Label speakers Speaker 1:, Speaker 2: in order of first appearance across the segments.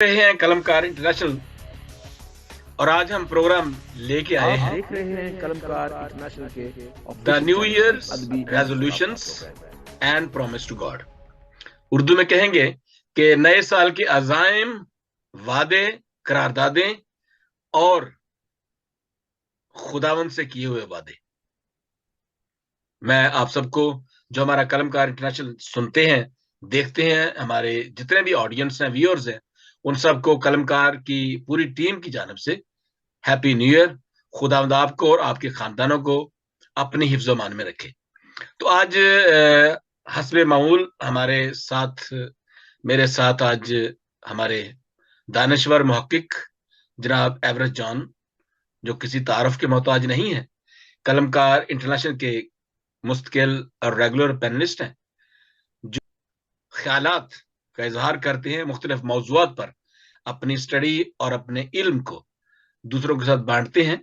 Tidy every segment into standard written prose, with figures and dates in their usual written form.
Speaker 1: रहे हैं कलमकार इंटरनेशनल और आज हम प्रोग्राम लेके आए हैं
Speaker 2: देख रहे हैं कलमकार इंटरनेशनल के
Speaker 1: the
Speaker 2: official
Speaker 1: new
Speaker 2: channel
Speaker 1: years
Speaker 2: अदबी
Speaker 1: resolutions and promise to God. Urdu में कहेंगे कि नए साल के अज़ाइम, वादे, करारदादें और खुदावंद से किए हुए वादे। मैं आप सबको जो हमारा कलमकार इंटरनेशनल सुनते हैं, देखते हैं, हमारे जितने भी ऑडियंस हैं, व्यूअर्स हैं, उन सबको कलमकार की पूरी टीम की जानब से हैप्पी न्यू ईयर। खुदावंद आपको और आपके खानदानों को अपनी हिफ्ज़-ओ-मान में रखे। तो आज हस्बे मामूल मेरे साथ आज हमारे दानिश्वर मुहक्किक जनाब एवरेज जॉन, जो किसी तारुफ के मोहताज नहीं है, कलमकार इंटरनेशनल के मुस्तकिल और रेगुलर पैनलिस्ट हैं, जो ख्यालात का इजहार करते हैं, मुख्तलिफ मौज़ूआत पर अपनी स्टडी और अपने इल्म को दूसरों के साथ बांटते हैं,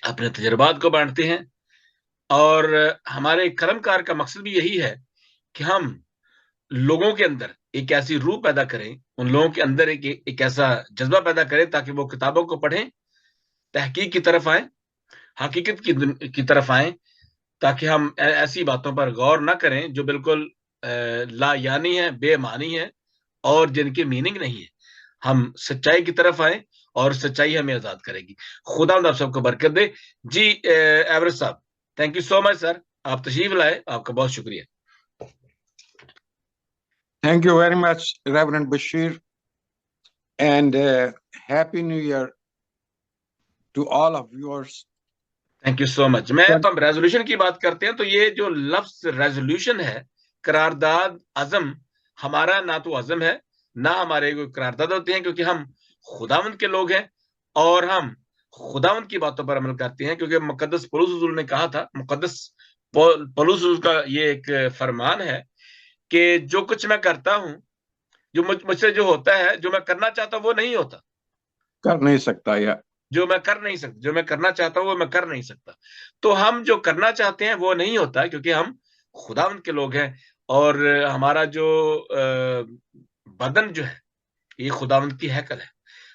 Speaker 1: अपने तजुर्बात को बांटते हैं। और हमारे कलमकार का मकसद भी यही है कि हम लोगों के अंदर एक ऐसी रूह पैदा करें, उन लोगों के अंदर एक ऐसा जज्बा पैदा करें ताकि वो किताबों को पढ़ें, तहकीक की तरफ आए, हकीकत की तरफ आए, ताकि हम ऐसी बातों पर गौर ना करें जो बिल्कुल ला यानी है, बेमानी है और जिनकी मीनिंग नहीं है। हम सच्चाई की तरफ आए और सच्चाई हमें आजाद करेगी। खुदा आप सबको बरकत दे। जी एवरेज साहब, thank you so much sir, आप तशरीफ लाए, आपका बहुत शुक्रिया।
Speaker 3: Thank you very much, Reverend Bashir, and Happy New Year to all of yours.
Speaker 1: Thank you so much. तो हम रेजोल्यूशन की बात करते हैं, तो ये जो लफ्ज रेजोल्यूशन है, करारदाद, अज़म, हमारा ना तो अज़म है ना हमारे कोई करारदाद होते हैं, क्योंकि हम खुदावंद के लोग हैं और हम खुदावंद की बातों पर अमल करते हैं, क्योंकि मुकद्दस पौलुस रसूल ने कहा था, मुकद्दस पौलुस रसूल का ये एक फरमान है कि जो कुछ मैं करता हूं, जो मुझसे जो होता है, जो मैं करना चाहता हूं वो नहीं होता,
Speaker 3: कर नहीं सकता या
Speaker 1: जो मैं कर नहीं सकता, जो मैं करना चाहता हूं वो मैं कर नहीं सकता। तो हम जो करना चाहते हैं वो नहीं होता, क्योंकि हम खुदावंद के लोग हैं और हमारा जो बदन जो है, ये खुदावंद की हैकल है।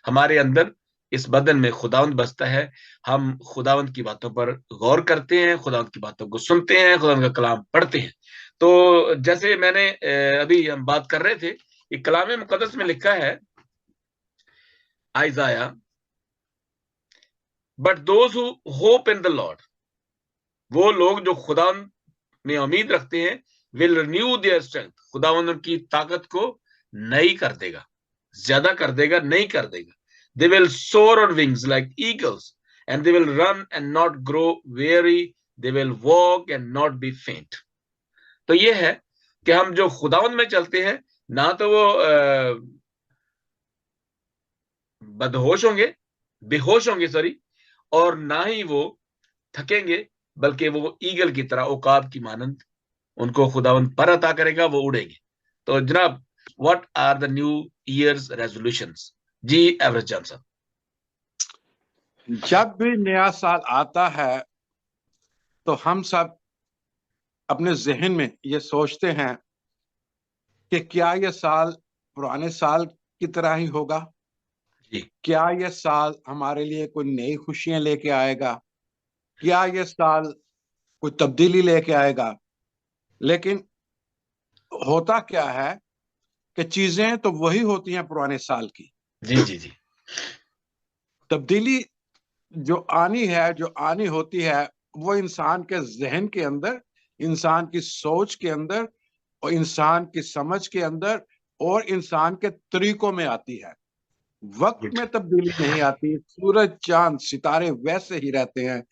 Speaker 1: हमारे अंदर इस बदन में खुदावंद बसता है। हम खुदावंद की बातों पर गौर करते हैं, खुदावंद की बातों को सुनते हैं, खुदावंद का कलाम पढ़ते हैं। तो जैसे मैंने अभी हम बात कर रहे थे, ये कलाम मुकद्दस में लिखा है, आइज़ाया, but those who hope in the Lord, वो लोग जो खुदावंद में उम्मीद रखते हैं, विल रिन्यू देयर स्ट्रेंथ, खुदावंद उनकी ताकत को नई कर देगा, ज्यादा कर देगा, नई कर देगा। दे विल सोर on wings like eagles and they will run and not grow very, they will walk and not be फेंट। तो ये है कि हम जो खुदावंद में चलते हैं, ना तो वो बदहोश होंगे, बेहोश होंगे, सॉरी, और ना ही वो थकेंगे, बल्कि वो ईगल की तरह, उकाब की मानंद, उनको खुदावंद पर अता करेगा, वो उड़ेंगे। तो जनाब, what are the new years resolutions? जी एवरेज जान साहब।
Speaker 3: जब भी नया साल आता है तो हम सब अपने जहन में ये सोचते हैं कि क्या ये साल पुराने साल की तरह ही होगा,
Speaker 1: जी,
Speaker 3: क्या ये साल हमारे लिए कोई नई खुशियां लेके आएगा, क्या ये साल कोई तब्दीली लेके आएगा। लेकिन होता क्या है कि चीजें तो वही होती हैं पुराने साल की।
Speaker 1: जी, जी, जी,
Speaker 3: तब्दीली जो आनी होती है, वो इंसान के जहन के अंदर, इंसान की सोच के अंदर और इंसान की समझ के अंदर और इंसान के तरीकों में आती है। वक्त में तब्दीली नहीं आती। सूरज, चांद, सितारे वैसे ही रहते हैं,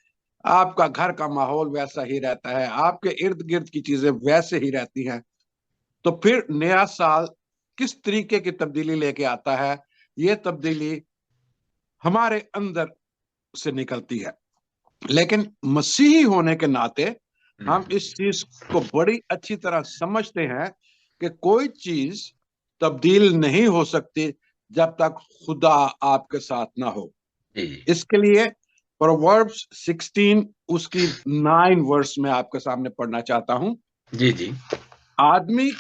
Speaker 3: आपका घर का माहौल वैसा ही रहता है, आपके इर्द गिर्द की चीजें वैसे ही रहती हैं। तो फिर नया साल किस तरीके की तब्दीली लेके आता है? ये तब्दीली हमारे अंदर से निकलती है। लेकिन मसीही होने के नाते हम इस चीज को बड़ी अच्छी तरह समझते हैं कि कोई चीज तब्दील नहीं हो सकती जब तक खुदा आपके साथ ना हो।
Speaker 1: जी,
Speaker 3: इसके लिए प्रोवर्ब्स 16 उसकी 9 वर्स में आपके सामने पढ़ना चाहता हूं।
Speaker 1: जी, जी,
Speaker 3: आदमी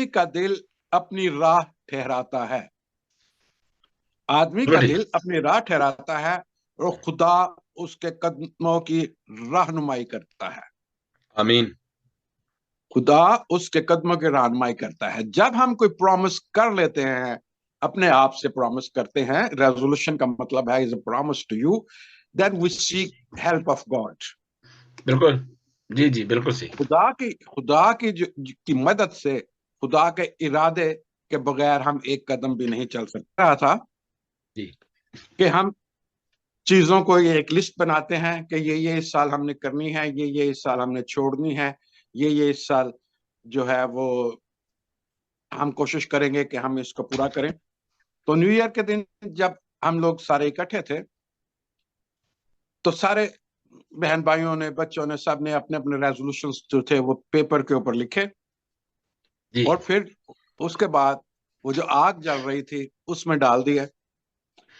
Speaker 3: का दिल अपनी राह ठहराता है। आदमी का
Speaker 1: गुड।
Speaker 3: दिल अपनी राह ठहराता है और खुदा उसके कदमों की रहनुमाई करता है।
Speaker 1: आमीन।
Speaker 3: खुदा उसके कदमों की रहनुमाई करता है। जब हम कोई प्रॉमिस कर लेते हैं, अपने आप से प्रॉमिस करते हैं, रेजोल्यूशन का मतलब है is a promise to you, then we seek help of God.
Speaker 1: बिल्कुल, जी जी, बिल्कुल सही।
Speaker 3: खुदा की की मदद से, खुदा के इरादे के बगैर हम एक कदम भी नहीं चल सकते। रहा था
Speaker 1: जी
Speaker 3: कि हम चीजों को एक लिस्ट बनाते हैं कि ये इस साल हमने करनी है, ये इस साल हमने छोड़नी है, ये इस साल जो है वो हम कोशिश करेंगे कि हम इसको पूरा करें। तो न्यू ईयर के दिन जब हम लोग सारे इकट्ठे थे, तो सारे बहन भाइयों ने, बच्चों ने, सब ने अपने अपने रेजोल्यूशंस जो थे वो पेपर के ऊपर लिखे।
Speaker 1: जी।
Speaker 3: और फिर उसके बाद वो जो आग जल रही थी उसमें डाल दिया।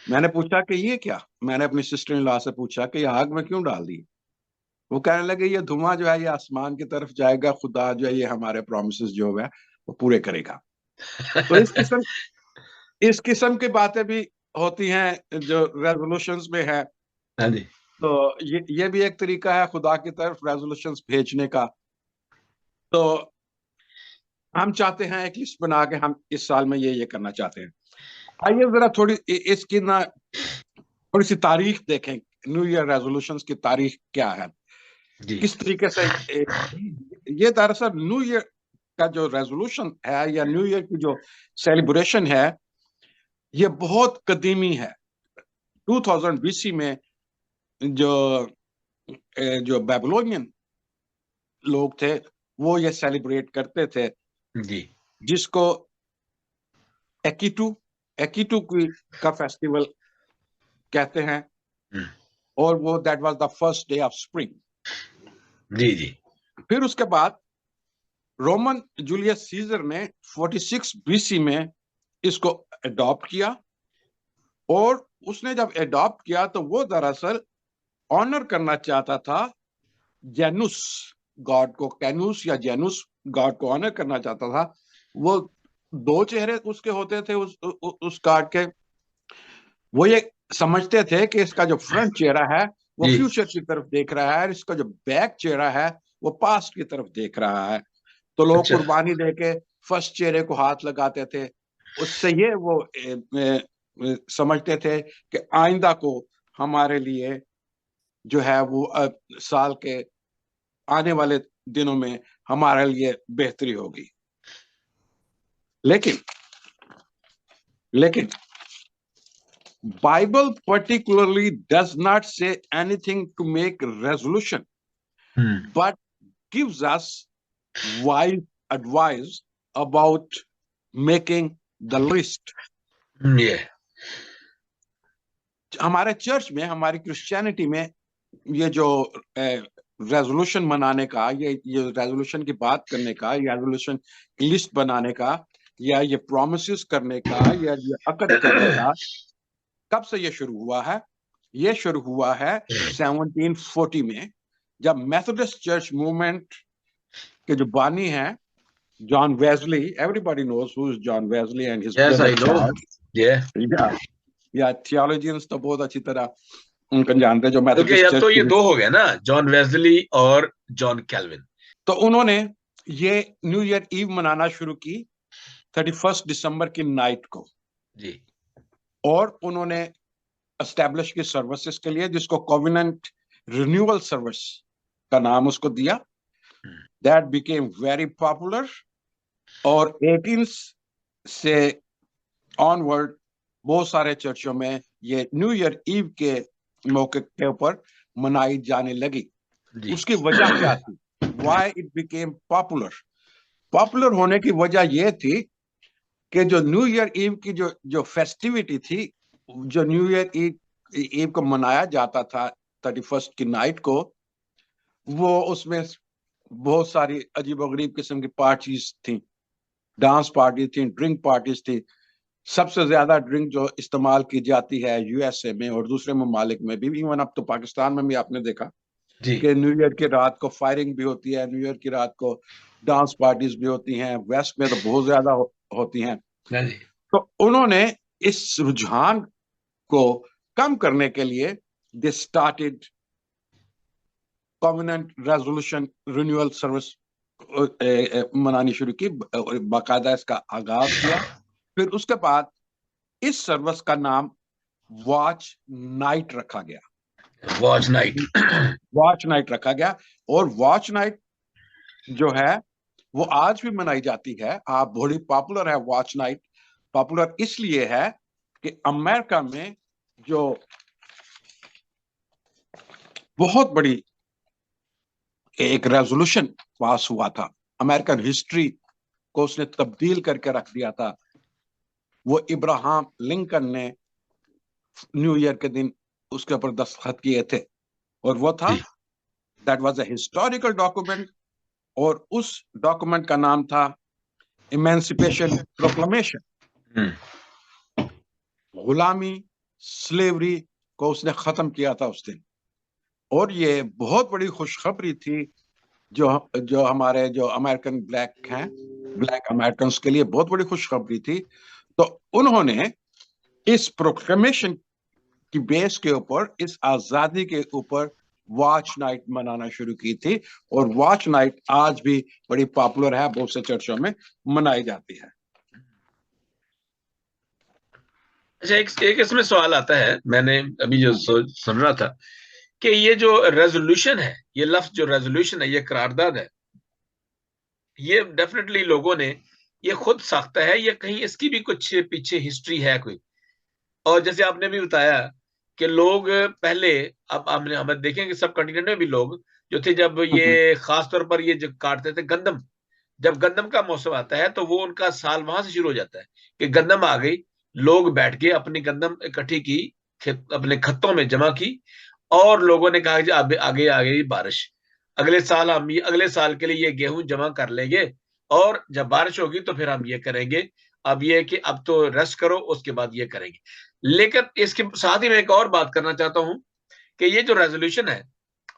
Speaker 3: मैंने पूछा कि ये क्या, मैंने अपनी सिस्टर इन लॉ से पूछा कि ये आग में क्यों डाल दी। वो कहने लगे ये धुआं जो है ये आसमान की तरफ जाएगा, खुदा जो है ये हमारे प्रॉमिसेस जो है वो पूरे करेगा। तो इस किस्म की बातें भी होती हैं जो रेजोल्यूशंस में है।
Speaker 1: हाँ जी।
Speaker 3: तो ये भी एक तरीका है खुदा की तरफ रेजोल्यूशंस भेजने का। तो हम चाहते हैं एक लिस्ट बना के हम इस साल में ये करना चाहते हैं। आइए जरा थोड़ी इसकी ना थोड़ी सी तारीख देखें। न्यू ईयर रेजोल्यूशंस की तारीख क्या है,
Speaker 1: जी
Speaker 3: किस तरीके से ये दरअसल न्यू ईयर का जो रेजोल्यूशन है या न्यू ईयर की जो सेलिब्रेशन है ये बहुत कदीमी है। 2000 बीसी में जो जो बेबीलोनियन लोग थे वो ये सेलिब्रेट करते थे,
Speaker 1: जी।
Speaker 3: जिसको एकीटू एकीटू का फेस्टिवल कहते हैं।
Speaker 1: हम्म,
Speaker 3: और वो that was the first day of spring.
Speaker 1: जी जी।
Speaker 3: फिर उसके बाद रोमन जूलियस सीजर ने 46 बीसी में इसको अडॉप्ट किया। और उसने जब अडॉप्ट किया तो वो दरअसल ऑनर करना चाहता था जेनुस गॉड को, कैनुस या जेनुस गॉड को ऑनर करना चाहता था। वो दो चेहरे उसके होते थे उस गॉड के। वो ये समझते थे कि इसका जो फ्रंट चेहरा है वो
Speaker 1: जी।
Speaker 3: फ्यूचर की तरफ देख रहा है, इसका जो बैक चेहरा है वो पास्ट की तरफ देख रहा है। तो लोग
Speaker 1: अच्छा।
Speaker 3: कुर्बानी देके फर्स्ट चेहरे को हाथ लगाते थे। उससे ये वो समझते थे कि आइंदा को हमारे लिए जो है वो साल के आने वाले दिनों में हमारे लिए बेहतरी होगी। लेकिन लेकिन Bible particularly does not say anything to make resolution,
Speaker 1: hmm.
Speaker 3: but gives us wise advice about making the list.
Speaker 1: ये
Speaker 3: हमारे चर्च में, हमारी क्रिश्चियनिटी में ये जो रेजोल्यूशन मनाने का, ये रेजोल्यूशन की बात करने का, ये रेजोल्यूशन की लिस्ट बनाने का, या ये प्रोमिस करने का, या ये अकद करने का, कब से ये शुरू हुआ है? ये शुरू हुआ है 1740 में, जब मेथोडिस्ट चर्च मूवमेंट के जो बानी हैं John Wesley, everybody knows who is John Wesley and his
Speaker 1: yes,
Speaker 3: brother
Speaker 1: I know.
Speaker 3: Charles.
Speaker 1: ये
Speaker 3: या थियोलॉजियंस तो बहुत अच्छी तरह उनको जानते हैं जो
Speaker 1: बल्कि
Speaker 3: मेथोडिस्ट
Speaker 1: अब
Speaker 3: चर्च
Speaker 1: तो ये
Speaker 3: की।
Speaker 1: दो हो गए ना, जॉन वेस्ली और जॉन कैल्विन।
Speaker 3: तो उन्होंने ये न्यू ईयर ईव मनाना शुरू की 31 दिसंबर की नाइट को।
Speaker 1: जी।
Speaker 3: और उन्होंने एस्टेब्लिश की सर्विसेज के लिए, जिसको कोवेनेंट रिन्यूअल सर्विस का नाम उसको दिया, दैट बिकेम वेरी पॉपुलर। और 18 से ऑनवर्ड बहुत सारे चर्चों में ये न्यू ईयर ईव के मौके के ऊपर मनाई जाने लगी।
Speaker 1: जी।
Speaker 3: उसकी वजह क्या थी? Why it became popular? Popular होने की वजह यह थी कि जो न्यू ईयर ईव की जो जो फेस्टिविटी थी, जो न्यू ईयर ईव को मनाया जाता था 31 की नाइट को, वो उसमें बहुत सारी अजीबोगरीब किस्म की पार्टीज थी, डांस पार्टी थी, ड्रिंक पार्टीज थी। सबसे ज्यादा ड्रिंक जो इस्तेमाल की जाती है यूएसए में और दूसरे ममालिक में भी, इवन अब तो पाकिस्तान में भी आपने देखा
Speaker 1: जी।
Speaker 3: कि न्यू ईयर की रात को फायरिंग भी होती है, न्यू ईयर की रात को डांस पार्टीज भी होती हैं, वेस्ट में तो बहुत ज्यादा होती हैं।
Speaker 1: हाँ जी।
Speaker 3: तो उन्होंने इस रुझान को कम करने के लिए they started covenant resolution renewal service मनानी शुरू की, बाकायदा इसका आगाज किया। फिर उसके बाद इस सर्विस का नाम वॉच नाइट रखा गया।
Speaker 1: Watch night.
Speaker 3: वॉच नाइट रखा गया, और वॉच नाइट जो है वो आज भी मनाई जाती है। आप बड़ी पॉपुलर है वॉच नाइट। पॉपुलर इसलिए है कि अमेरिका में जो बहुत बड़ी एक रेजोल्यूशन पास हुआ था, अमेरिकन हिस्ट्री को उसने तब्दील करके रख दिया था, वो इब्राहम लिंकन ने न्यू ईयर के दिन उसके ऊपर दस्तखत किए थे, और वो था, that was a historical document, और उस डॉक्यूमेंट का नाम था इमेंसिपेशन प्रोक्लेमेशन। गुलामी, स्लेवरी को उसने खत्म किया था उस दिन। और ये बहुत बड़ी खुशखबरी थी जो जो हमारे जो अमेरिकन ब्लैक हैं, ब्लैक अमेरिकन के लिए बहुत बड़ी खुशखबरी थी। तो उन्होंने इस प्रोक्लेमेशन की बेस के ऊपर, इस आजादी के ऊपर वॉच नाइट मनाना शुरू की थी, और वॉच नाइट आज भी बड़ी पॉपुलर है, बहुत से चर्चों में मनाई जाती है।
Speaker 1: अच्छा, एक इसमें सवाल आता है, मैंने अभी जो सुन रहा था कि ये जो रेजोल्यूशन है, ये लफ्ज जो रेजोल्यूशन है, ये करारदाद है, ये डेफिनेटली लोगों ने ये खुद साख्ता है, या कहीं इसकी भी कुछ पीछे हिस्ट्री है कोई? और जैसे आपने भी बताया कि लोग पहले, अब हमने हम देखेंगे सब कॉन्टिनेंट में भी लोग जो थे, जब ये खास तौर पर ये जो काटते थे गंदम, जब गंदम का मौसम आता है तो वो उनका साल वहां से शुरू हो जाता है कि गंदम आ गई, लोग बैठ के अपनी गंदम इकट्ठी की, अपने खत्तों में जमा की, और लोगों ने कहा कि अब आगे आ गई बारिश, अगले साल हम ये अगले साल के लिए ये गेहूं जमा कर लेंगे, और जब बारिश होगी तो फिर हम ये करेंगे, अब ये कि अब तो रेस्ट करो, उसके बाद ये करेंगे। लेकिन इसके साथ ही मैं एक और बात करना चाहता हूं कि ये जो रेजोल्यूशन है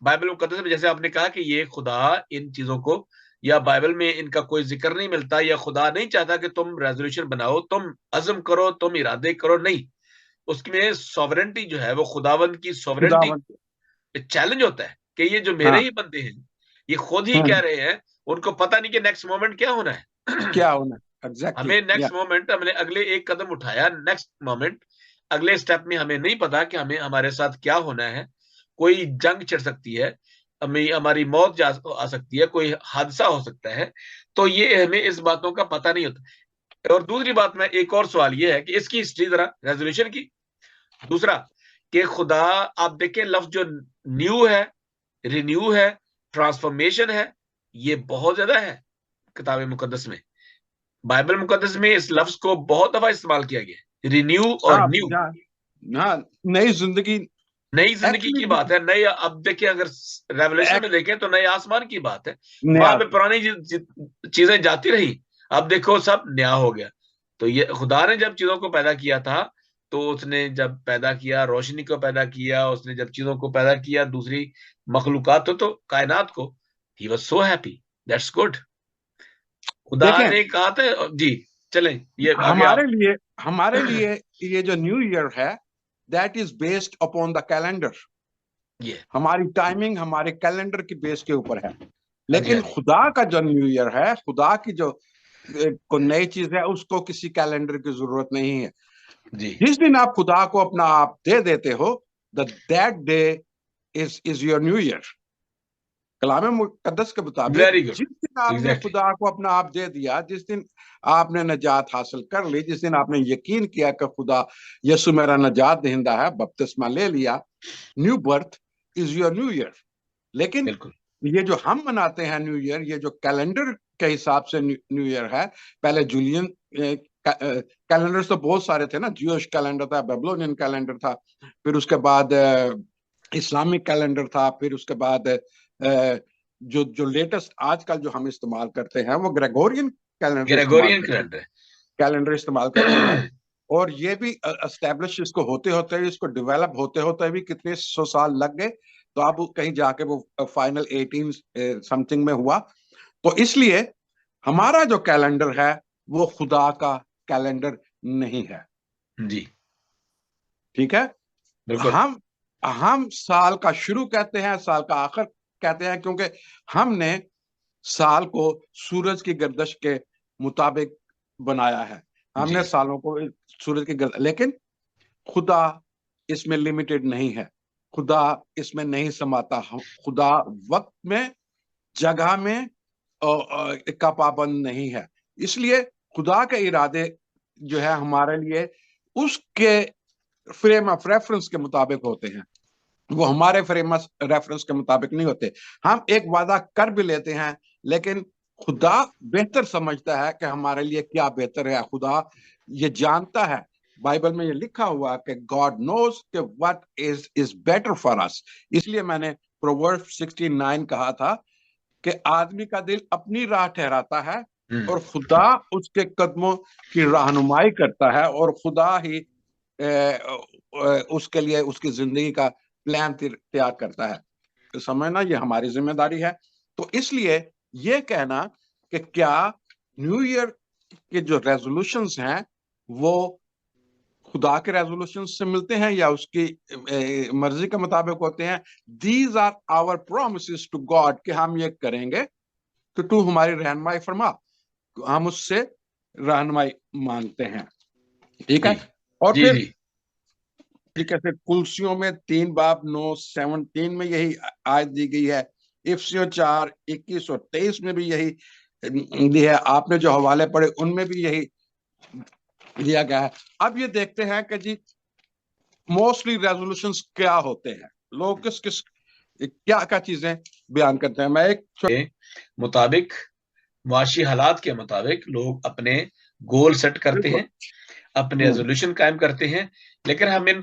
Speaker 1: बाइबल मुकद्दस में, जैसे आपने कहा कि ये खुदा इन चीजों को, या बाइबल में इनका कोई जिक्र नहीं मिलता, या खुदा नहीं चाहता कि तुम रेजोल्यूशन बनाओ, तुम अज़म करो, तुम इरादे करो, नहीं, उसमें सॉवरेंटी जो है वो खुदावंद की सॉवरेंटी
Speaker 3: खुदावन,
Speaker 1: चैलेंज होता है कि ये जो मेरे
Speaker 3: हाँ,
Speaker 1: ही बंदे हैं, ये खुद ही कह रहे हैं, उनको पता नहीं कि नेक्स्ट मोमेंट क्या होना है।
Speaker 3: क्या होना, एग्जैक्टली,
Speaker 1: हमें नेक्स्ट मोमेंट, हमने अगले एक कदम उठाया, नेक्स्ट मोमेंट अगले स्टेप में हमें नहीं पता कि हमें हमारे साथ क्या होना है, कोई जंग छिड़ सकती है, हमें हमारी मौत आ सकती है, कोई हादसा हो सकता है, तो ये हमें इस बातों का पता नहीं होता। और दूसरी बात में एक और सवाल ये है कि इसकी हिस्ट्री जरा रेजोल्यूशन की, दूसरा कि खुदा, आप देखें लफ्ज जो न्यू है, रिन्यू है, ट्रांसफॉर्मेशन है, ये बहुत ज्यादा है किताब मुकद्दस में। बाइबल मुकद्दस में इस लफ्ज को बहुत दफा इस्तेमाल किया गया है, रिन्यू और
Speaker 3: हाँ,
Speaker 1: न्यू।
Speaker 3: हाँ, नई जिंदगी,
Speaker 1: नई जिंदगी की
Speaker 3: एक्चुअली,
Speaker 1: बात है, नई, अब देखिए अगर रेवलेशन में देखें तो नए आसमान की बात है, वहां
Speaker 3: नया,
Speaker 1: पे पुरानी चीजें जाती रही, अब देखो सब नया हो गया। तो ये खुदा ने जब चीजों को पैदा किया था, तो उसने जब पैदा किया, रोशनी को पैदा किया, उसने जब चीजों को पैदा किया, दूसरी मखलूकात तो कायनात को, he was so happy, that's good. खुदा
Speaker 3: देखें,
Speaker 1: ने कहा था जी, चलें ये आगे
Speaker 3: हमारे
Speaker 1: आप।
Speaker 3: लिए हमारे लिए ये जो न्यू ईयर है, that is based upon the calendar.
Speaker 1: ये
Speaker 3: हमारी टाइमिंग हमारे कैलेंडर की बेस के ऊपर है।
Speaker 1: हाँ जी, हाँ
Speaker 3: लेकिन
Speaker 1: जी,
Speaker 3: खुदा का जो न्यू ईयर है, खुदा की जो को नई चीज है, उसको किसी कैलेंडर की जरूरत नहीं है।
Speaker 1: जी,
Speaker 3: जिस दिन आप खुदा को अपना आप दे देते हो, that day is your new year. कलाम मुकद्दस के मुताबिक
Speaker 1: वेरी गुड,
Speaker 3: जिस दिन आपने
Speaker 1: एग्जैक्टली,
Speaker 3: खुदा को अपना आप दे दिया, जिस दिन आपने नजात हासिल कर ली, जिस दिन आपने यकीन किया कि खुदा यीशु मेरा नजात दहिंदा है, बपतिस्मा ले लिया, new birth is your new year. लेकिन
Speaker 1: बिल्कुल,
Speaker 3: ये जो हम मनाते हैं न्यू ईयर, ये जो कैलेंडर के हिसाब से न्यू ईयर है, पहले जूलियन कैलेंडर्स तो बहुत सारे थे ना, ज्यूइश कैलेंडर था, बेबीलोनियन कैलेंडर था, फिर उसके बाद इस्लामिक कैलेंडर था, फिर उसके बाद जो जो लेटेस्ट आजकल जो हम इस्तेमाल करते हैं वो ग्रेगोरियन कैलेंडर इस्तेमाल
Speaker 1: ग्रेगोरियन
Speaker 3: करते हैं,
Speaker 1: कैलेंडर
Speaker 3: कैलेंडर इस्तेमाल करते हैं। और ये भी एस्टेब्लिश इसको होते होते भी, इसको डेवलप होते होते भी कितने 100 साल लग गए। तो अब कहीं जाके वो फाइनल 18 समथिंग में हुआ। तो इसलिए हमारा जो कैलेंडर है वो खुदा का कैलेंडर नहीं है।
Speaker 1: जी
Speaker 3: ठीक है।
Speaker 1: बिल्कुल।
Speaker 3: हम साल का शुरू कहते हैं, साल का आखिर कहते हैं, क्योंकि हमने साल को सूरज की गर्दश के मुताबिक बनाया है। हमने
Speaker 1: जी
Speaker 3: सालों को सूरज की गर्दश, लेकिन खुदा इसमें लिमिटेड नहीं है। खुदा इसमें नहीं समाता। खुदा वक्त में, जगह में का पाबंद नहीं है। इसलिए खुदा के इरादे जो है हमारे लिए उसके फ्रेम ऑफ रेफरेंस के मुताबिक होते हैं, वो हमारे फ्रेम ऑफ रेफरेंस के मुताबिक नहीं होते। हम एक वादा कर भी लेते हैं, लेकिन खुदा बेहतर समझता है कि हमारे लिए क्या बेहतर है। खुदा ये जानता है, बाइबल में ये लिखा हुआ कि गॉड नोज कि what is better for us. इसलिए मैंने प्रोवर्ब्स 69 कहा था कि आदमी का दिल अपनी राह ठहराता है और खुदा उसके कदमों की रहनुमाई करता है, और खुदा ही उसके लिए उसकी जिंदगी का प्लान तैयार करता है। तो समझना ये हमारी जिम्मेदारी है। तो इसलिए ये कहना कि क्या न्यू ईयर के जो रेजोल्यूशंस हैं वो खुदा के रेजोल्यूशन से मिलते हैं या उसकी मर्जी के मुताबिक होते हैं, these are our promises to God कि हम ये करेंगे तो तू हमारी रहनुमाई फरमा, हम उससे रहनुमाई मांगते हैं। ठीक
Speaker 1: जी
Speaker 3: है। और
Speaker 1: जी
Speaker 3: फिर
Speaker 1: जी
Speaker 3: ठीक है, फिर कुलसियों में 3:9-17 में यही आयत दी गई है। इफसियों 4:21 और 23 में भी यही दी है। आपने जो हवाले पढ़े उनमें भी यही दिया गया है। अब ये देखते हैं कि जी मोस्टली रेजोल्यूशंस क्या होते हैं, लोग किस किस क्या क्या चीजें बयान करते हैं। मैं एक
Speaker 1: के मुताबिक, मुआशी हालात के मुताबिक लोग अपने गोल सेट करते
Speaker 3: बिल्कुल।
Speaker 1: हैं, अपने रेजोल्यूशन कायम करते हैं, लेकिन हम इन